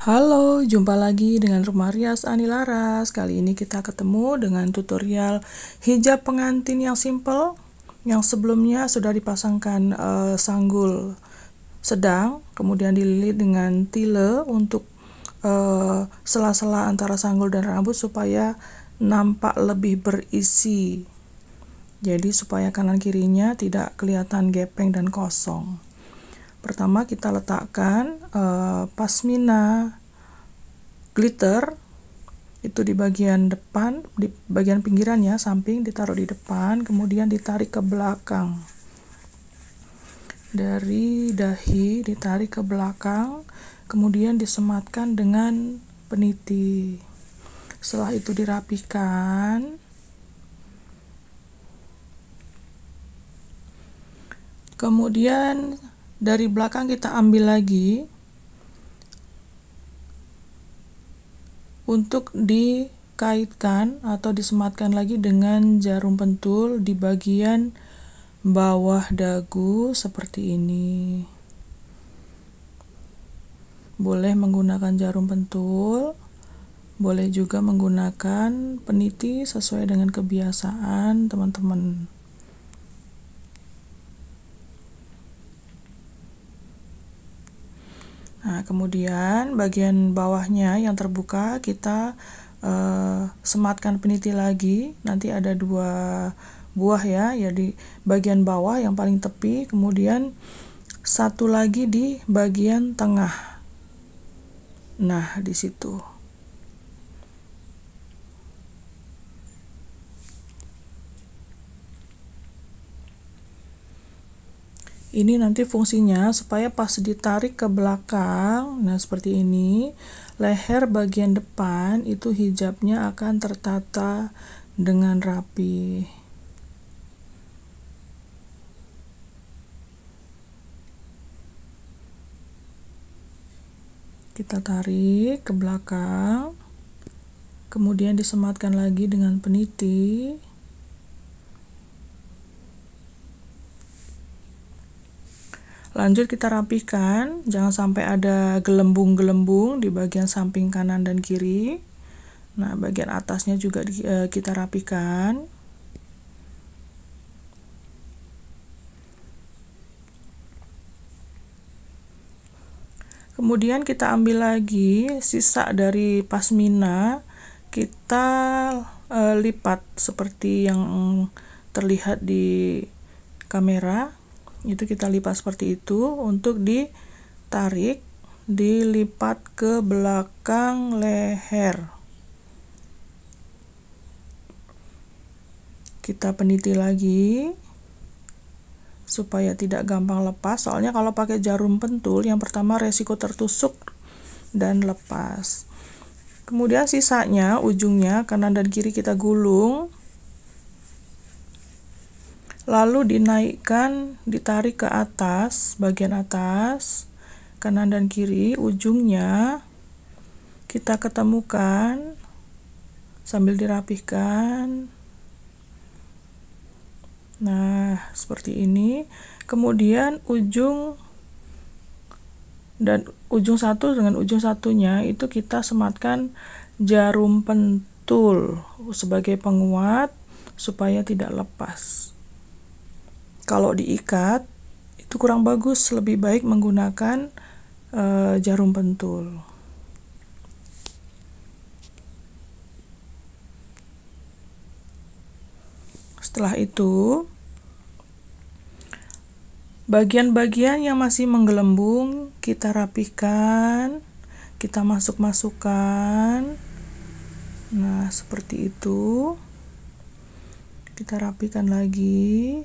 Halo, jumpa lagi dengan Rumah Rias Ani Laras. Kali ini kita ketemu dengan tutorial hijab pengantin yang simple. Yang sebelumnya sudah dipasangkan sanggul sedang, kemudian dililit dengan tile untuk sela-sela antara sanggul dan rambut supaya nampak lebih berisi. Jadi supaya kanan kirinya tidak kelihatan gepeng dan kosong. Pertama kita letakkan pasmina glitter itu di bagian depan, di bagian pinggirannya, samping ditaruh di depan, kemudian ditarik ke belakang. Dari dahi ditarik ke belakang, kemudian disematkan dengan peniti. Setelah itu dirapikan. Kemudian dari belakang kita ambil lagi untuk dikaitkan atau disematkan lagi dengan jarum pentul di bagian bawah dagu seperti ini. Boleh menggunakan jarum pentul, boleh juga menggunakan peniti sesuai dengan kebiasaan teman-teman. Nah, kemudian bagian bawahnya yang terbuka kita sematkan peniti lagi. Nanti ada 2 buah ya, di bagian bawah yang paling tepi, kemudian satu lagi di bagian tengah. Nah, di situ. Ini nanti fungsinya supaya pas ditarik ke belakang, nah seperti ini, leher bagian depan itu hijabnya akan tertata dengan rapi. Kita tarik ke belakang, kemudian disematkan lagi dengan peniti. Lanjut kita rapihkan, jangan sampai ada gelembung-gelembung di bagian samping kanan dan kiri. Nah, bagian atasnya juga kita rapihkan. Kemudian kita ambil lagi sisa dari pasmina, kita lipat seperti yang terlihat di kamera. Itu kita lipat seperti itu untuk ditarik, dilipat ke belakang leher. Kita peniti lagi supaya tidak gampang lepas, soalnya kalau pakai jarum pentul yang pertama resiko tertusuk dan lepas. Kemudian sisanya ujungnya kanan dan kiri kita gulung, lalu dinaikkan, ditarik ke atas, bagian atas, kanan dan kiri, ujungnya kita ketemukan sambil dirapihkan. Nah, seperti ini. Kemudian ujung satu dengan ujung satunya itu kita sematkan jarum pentul sebagai penguat supaya tidak lepas. Kalau diikat itu kurang bagus, lebih baik menggunakan jarum pentul. Setelah itu, bagian-bagian yang masih menggelembung kita rapihkan, kita masuk-masukkan. Nah, seperti itu. Kita rapihkan lagi.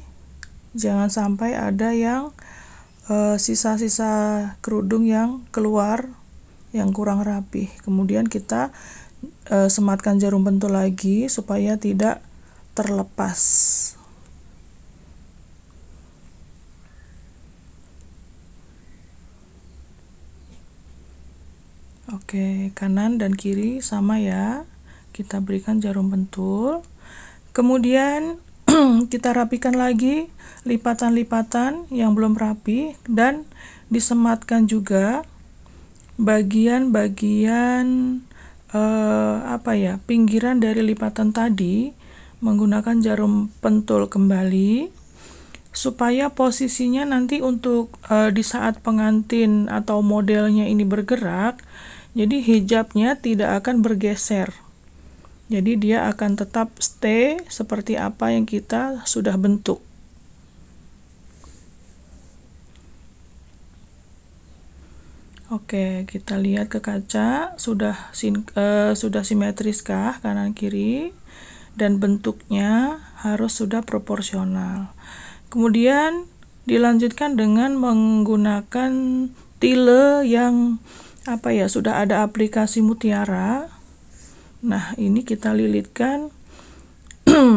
Jangan sampai ada yang sisa-sisa kerudung yang keluar yang kurang rapih. Kemudian kita sematkan jarum pentul lagi supaya tidak terlepas. Oke, kanan dan kiri sama ya. Kita berikan jarum pentul. Kemudian kita rapikan lagi lipatan-lipatan yang belum rapi dan disematkan juga bagian-bagian pinggiran dari lipatan tadi menggunakan jarum pentul kembali supaya posisinya nanti untuk di saat pengantin atau modelnya ini bergerak, jadi hijabnya tidak akan bergeser. Jadi dia akan tetap stay seperti apa yang kita sudah bentuk. Oke, kita lihat ke kaca, sudah simetriskah kanan kiri, dan bentuknya harus sudah proporsional. Kemudian dilanjutkan dengan menggunakan tile yang sudah ada aplikasi mutiara. Nah, ini kita lilitkan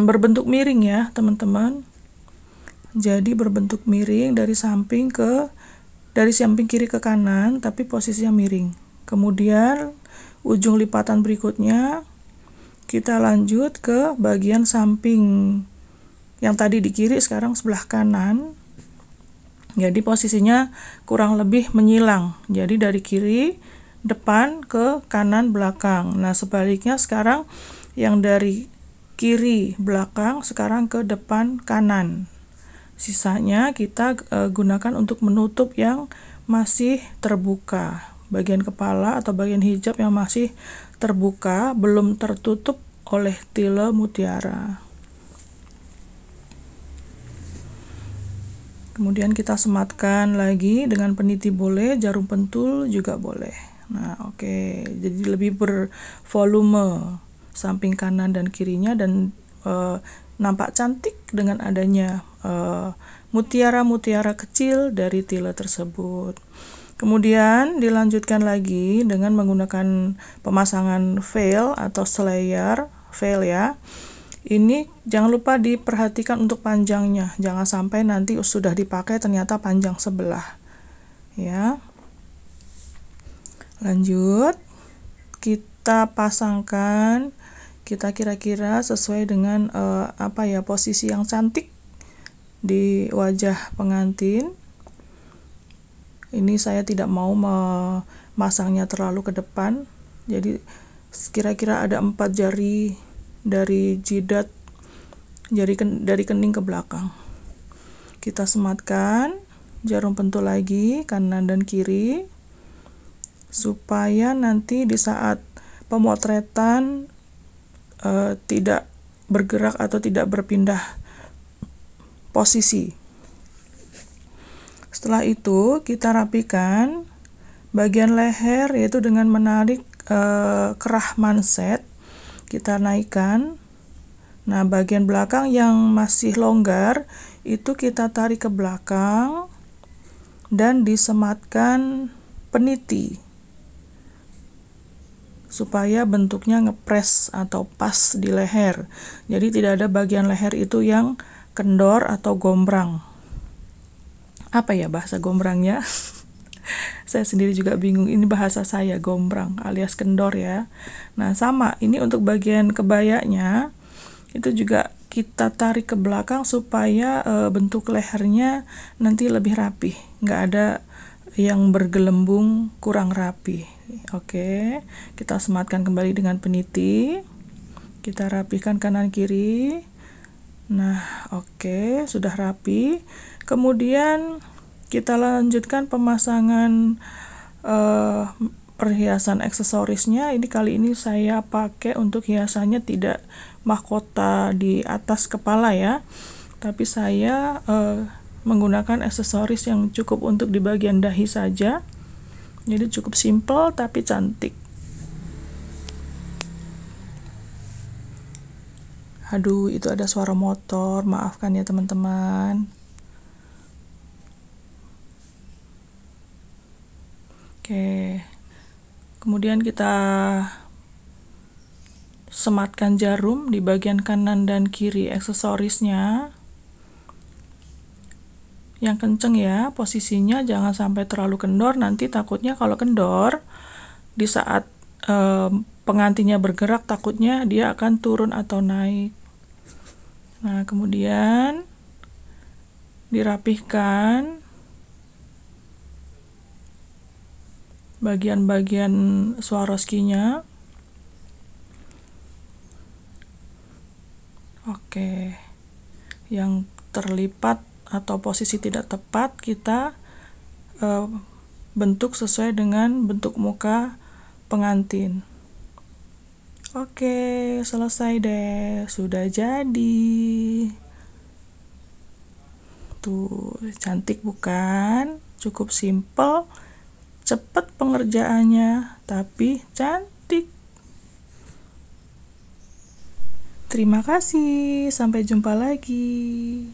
berbentuk miring ya, teman-teman. Jadi berbentuk miring dari samping kiri ke kanan, tapi posisinya miring. Kemudian ujung lipatan berikutnya kita lanjut ke bagian samping yang tadi di kiri, sekarang sebelah kanan. Jadi posisinya kurang lebih menyilang. Jadi dari kiri depan ke kanan belakang. Nah, sebaliknya sekarang yang dari kiri belakang sekarang ke depan kanan. Sisanya kita gunakan untuk menutup yang masih terbuka. Bagian kepala atau bagian hijab yang masih terbuka, belum tertutup oleh tile mutiara. Kemudian kita sematkan lagi dengan peniti boleh, jarum pentul juga boleh. Nah, oke. Jadi lebih bervolume samping kanan dan kirinya, dan nampak cantik dengan adanya mutiara-mutiara kecil dari tile tersebut. Kemudian dilanjutkan lagi dengan menggunakan pemasangan veil atau slayer veil ya. Ini jangan lupa diperhatikan untuk panjangnya, jangan sampai nanti sudah dipakai ternyata panjang sebelah ya. Lanjut, kita pasangkan, kita kira-kira sesuai dengan posisi yang cantik di wajah pengantin. Ini saya tidak mau memasangnya terlalu ke depan, jadi kira-kira ada 4 jari dari jidat, dari kening ke belakang. Kita sematkan jarum pentul lagi kanan dan kiri, supaya nanti di saat pemotretan tidak bergerak atau tidak berpindah posisi. Setelah itu kita rapikan bagian leher, yaitu dengan menarik kerah manset, kita naikkan. Nah, bagian belakang yang masih longgar itu kita tarik ke belakang dan disematkan peniti supaya bentuknya ngepres atau pas di leher. Jadi tidak ada bagian leher itu yang kendor atau gombrang. Apa ya bahasa gombrangnya? Saya sendiri juga bingung, ini bahasa saya gombrang alias kendor ya. Nah, sama, ini untuk bagian kebayanya itu juga kita tarik ke belakang supaya bentuk lehernya nanti lebih rapi, nggak ada yang bergelembung kurang rapi. Oke, kita sematkan kembali dengan peniti, kita rapikan kanan kiri. Nah, oke, sudah rapi. Kemudian kita lanjutkan pemasangan perhiasan aksesorisnya. Ini kali ini saya pakai untuk hiasannya tidak mahkota di atas kepala ya, tapi saya menggunakan aksesoris yang cukup untuk di bagian dahi saja. Jadi cukup simple tapi cantik. Aduh, itu ada suara motor, maafkan ya teman-teman. Oke, kemudian kita sematkan jarum di bagian kanan dan kiri aksesorisnya. Yang kenceng ya posisinya, jangan sampai terlalu kendor, nanti takutnya kalau kendor di saat pengantinnya bergerak takutnya dia akan turun atau naik. Nah, kemudian dirapihkan. bagian-bagian Swarovski-nya. Oke, yang terlipat atau posisi tidak tepat kita bentuk sesuai dengan bentuk muka pengantin. Oke, selesai deh, sudah jadi. Tuh, cantik bukan? Cukup simple, cepet pengerjaannya, tapi cantik. Terima kasih, sampai jumpa lagi.